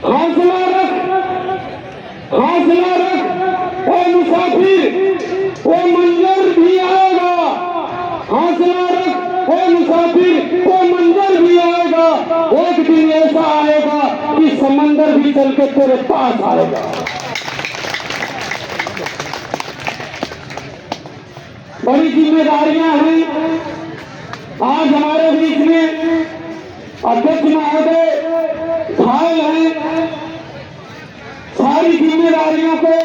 हौसला रख, हौसला रख, ओ मुसाफिर, वो मंजर भी आएगा। हौसला रख, ओ मुसाफिर, वो मंजर भी आएगा। एक दिन ऐसा आएगा कि समंदर भी चल के तेरे पास आएगा। बड़ी जिम्मेदारियां हैं। आज हमारे बीच में अध्यक्ष महोदय घायल हैं। सारी जिम्मेदारियों को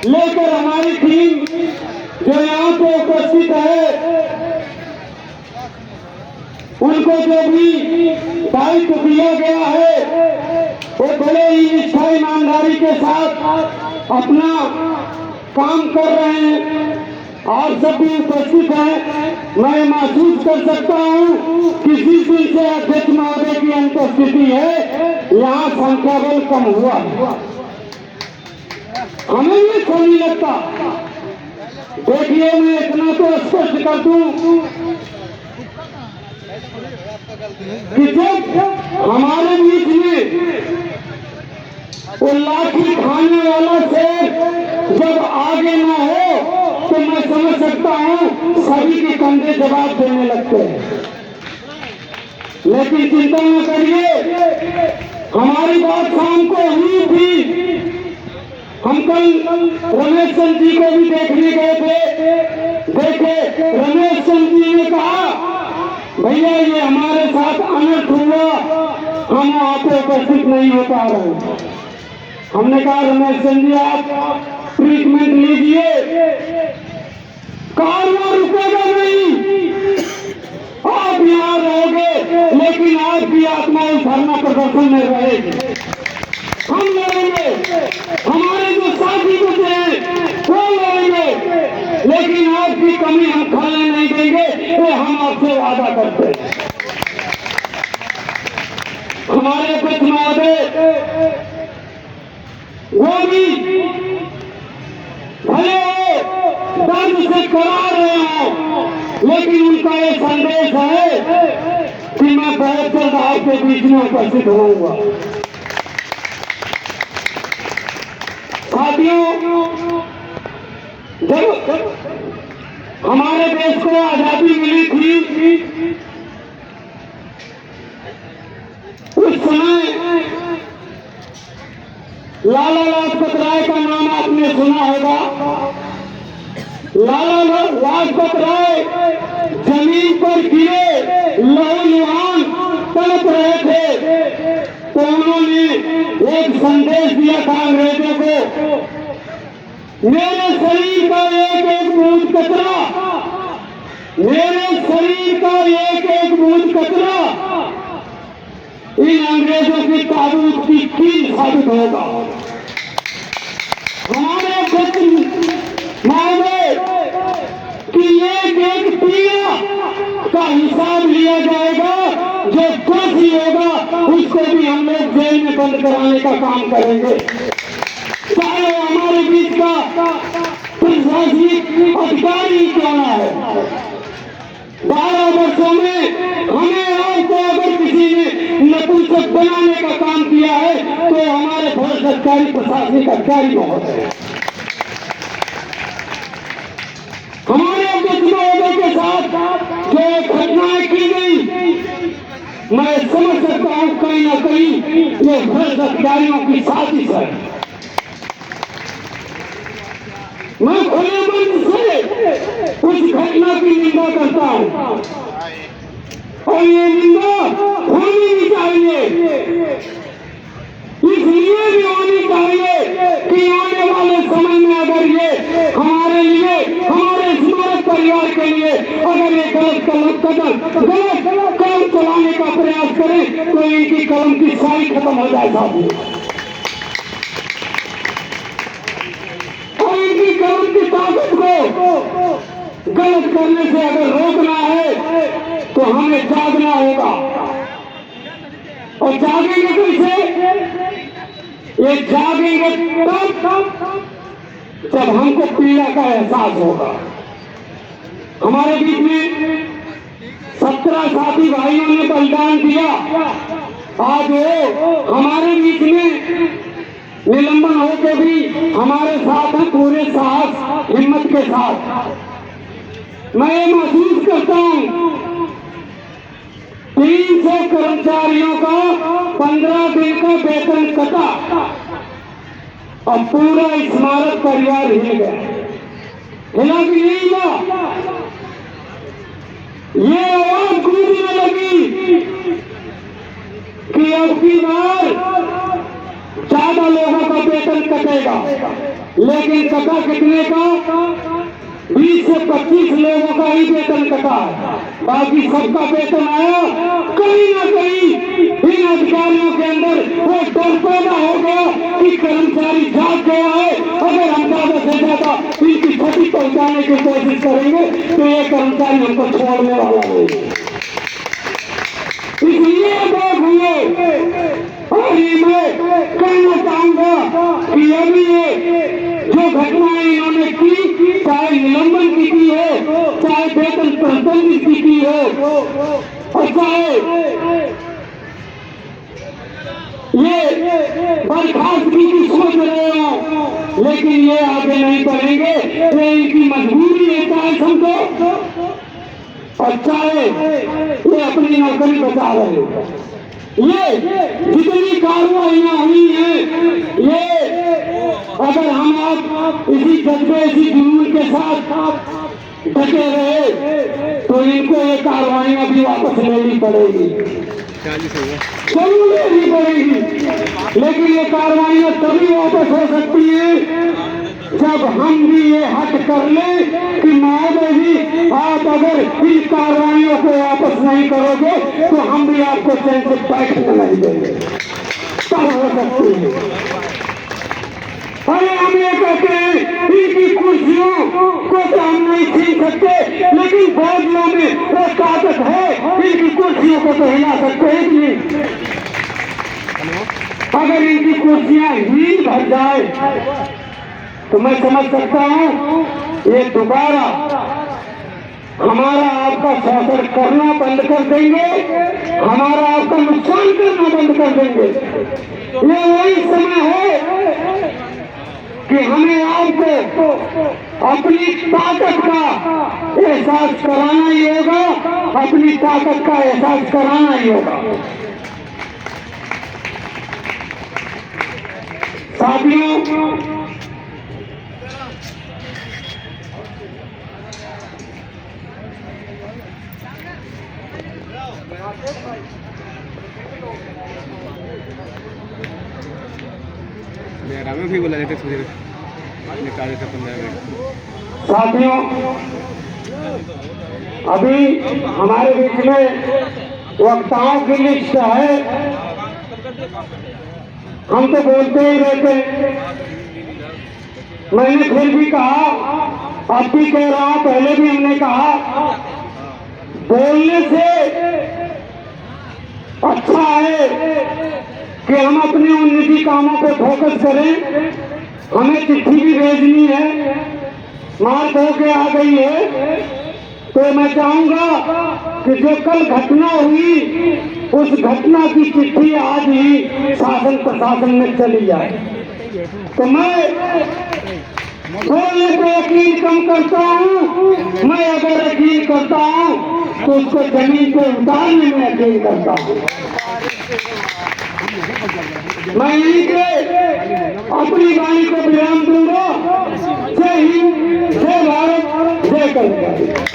लेकर हमारी टीम जो यहाँ पे उपस्थित है, उनको जो भी दायित्व दिया गया है वो बड़े ही निष्ठा ईमानदारी के साथ अपना काम कर रहे हैं। आप सब भी उपस्थित हैं। मैं महसूस कर सकता हूं कि जिस दिन से अध्यक्ष महोदय की अनुपस्थिति है, यहाँ संख्या बल कम हुआ। हमें ये अच्छा नहीं लगता। देखिए, मैं इतना तो स्पष्ट कर दूं कि जब हमारे बीच में वो लाठी खाने वाला शेर जब आगे ना हो तो मैं समझ सकता हूं सभी के कंधे जवाब देने लगते हैं। लेकिन चिंता न करिए, हमारी बात शाम को हुई थी। हम कल रमेश चंद जी को भी देखने गए थे। देखे, रमेश चंद जी ने कहा, भैया ये हमारे साथ अनर्थ हुआ, हम वहां पे उपस्थित नहीं हो पा रहे। हमने कहा, रमेश चंद जी आप ट्रीटमेंट लीजिए, कारवां रुकेगा नहीं। आप यहाँ रहोगे लेकिन आपकी आत्मा उस धरना प्रदर्शन में रहेगी। हम लड़ेंगे, हमारे जो साथी बचे हैं वो लड़ेंगे, लेकिन आपकी कमी हम खाने नहीं देंगे, ये हम आपसे वादा करते हैं। हमारे अध्यक्ष महोदय वो भी भले दर्द से करा रहे हो, लेकिन उनका ये संदेश है कि मैं बहुत जल्द आपके बीच में उपस्थित होऊंगा। साथियों, जब हमारे देश को आजादी मिली थी, उस समय लाला लाजपत राय का नाम आपने सुना होगा। लाला लाजपत राय जमीन पर गिरे लहूलुहान तड़प रहे थे, तो उन्होंने एक संदेश दिया था अंग्रेजों को, मेरे शरीर का एक एक बूंद कचरा, मेरे शरीर का एक एक बूंद कचरा इन अंग्रेजों की ताबूत की कील साबित होगा। हमारे अध्यक्ष महोदय कि एक एक पीड़ा का हिसाब लिया जाएगा, जो दोषी होगा उसको भी हम लोग जेल में बंद कराने का काम करेंगे। चाहे हमारे बीच का प्रशासनिक अधिकारी क्यों ना है। 12 वर्षों में हमें आपको अगर किसी ने नपुंसक बनाने का काम किया है तो हमारे भ्रष्ट अधिकारी प्रशासनिक अधिकारी महोदय हैं। हमारे अध्यक्ष महोदय के साथ जो घटनाएं की गई, मैं समझ सकता हूं कहीं ना कहीं ये भ्रष्ट अधिकारियों की साजिश है। मैं खुले मन से उस घटना की निंदा करता हूं और ये निंदा होनी भी चाहिए। इसलिए भी होनी चाहिए कि आने वाले समय में अगर ये हमारे लिए, हमारे स्मारक परिवार के लिए अगर ये गलत कलम चलाने का प्रयास करें तो इनकी कलम की स्याही खत्म हो जाए साथियों। और इनकी कलम की ताकत को गलत करने से अगर रोकना है तो हमें जागना होगा। और जागेंगे कैसे? ये जागेंगे तब जब हमको पीड़ा का एहसास होगा। हमारे बीच में साथी भाइयों ने बलिदान दिया, आज वो हमारे बीच में निलंबन होकर भी हमारे साथ हैं पूरे साहस हिम्मत के साथ। मैं ये महसूस करता हूं 300 कर्मचारियों का 15 दिन का वेतन कटा और पूरा स्मारक परिवार हिल गया। हिला कि नहीं हुआ? ये आवाज गूंजने लगी कि अब की बार ज्यादा लोगों का वेतन कटेगा, लेकिन कटा कितने का? 20 से 25 लोगों का ही वेतन कटा, बाकी सबका वेतन आया। कहीं ना कहीं इन अधिकारियों के अंदर वो डर पैदा हो गया कि कर्मचारी जाग गया है, अगर हम ज्यादा से ज्यादा इनकी क्षति पहुंचाने की कोशिश करेंगे तो ये कर्मचारी हमको छोड़ने वाला नहीं। इसलिए देख हुए और मैं कहना चाहूंगा कि अभी ये जो घटनाएं इन्होंने की, चाहे निलंबन की हो, चाहे वेतन प्रतिबंधित की हो, और चाहे ये बर्खास्तगी की सोच रहे हो, लेकिन ये आगे नहीं बढ़ेंगे। ये इनकी मजबूरी है, चाहे समझो, और चाहे ये अपनी नौकरी बचा रहे हो। ये जितनी कार्रवाइयां हुई हैं, ये अगर हम आप इसी जज्बे इसी जुनून के साथ डटे रहे तो इनको ये कार्रवाइयां भी वापस लेनी पड़ेगी, जरूर लेनी पड़ेगी। लेकिन ये कार्रवाइयां तभी वापस हो सकती है जब हम भी ये हट कर ले कि महोदय जी आप अगर इन कार्रवाइयों को वापस नहीं करोगे तो हम भी आपको चैन से बैठने नहीं देंगे, तब हो सकती है। अरे हम ये कहते हैं इनकी कुर्सियों को तो हम नहीं छीन सकते, लेकिन फौजियों में वो ताकत है, इनकी कुर्सियों को तो हिला सकते हैं कि नहीं। अगर इनकी कुर्सियां ही भर जाए तो मैं समझ सकता हूं ये दोबारा हमारा आपका शोषण करना बंद कर देंगे, हमारा आपका नुकसान करना बंद कर देंगे। ये वही समय है कि हमें आपको अपनी ताकत का एहसास कराना ही होगा, अपनी ताकत का एहसास कराना ही होगा। साथियों, भी बोला जाते निकाल देते 15 मिनट। साथियों, अभी हमारे बीच में वक्ताओं की लिस्ट है, हम तो बोलते ही रहते हैं। मैंने फिर भी कहा, अब भी कह रहा हूं, पहले भी हमने कहा, बोलने से अच्छा है कि हम अपने उन निजी कामों पे फोकस करें। हमें चिट्ठी भी भेजनी है, मार्च होके आ गई है, तो मैं चाहूंगा कि जो कल घटना हुई उस घटना की चिट्ठी आज ही शासन प्रशासन में चली जाए। तो मैं बोलने पे यकीन कम करता हूँ, मैं अगर यकीन करता हूँ तो उसको जमीन पे उतारने में यकीन करता हूँ। मैं यहीं पे अपनी वाणी को विराम दूंगा। जय हिंद, जय भारत, जय कल्याण।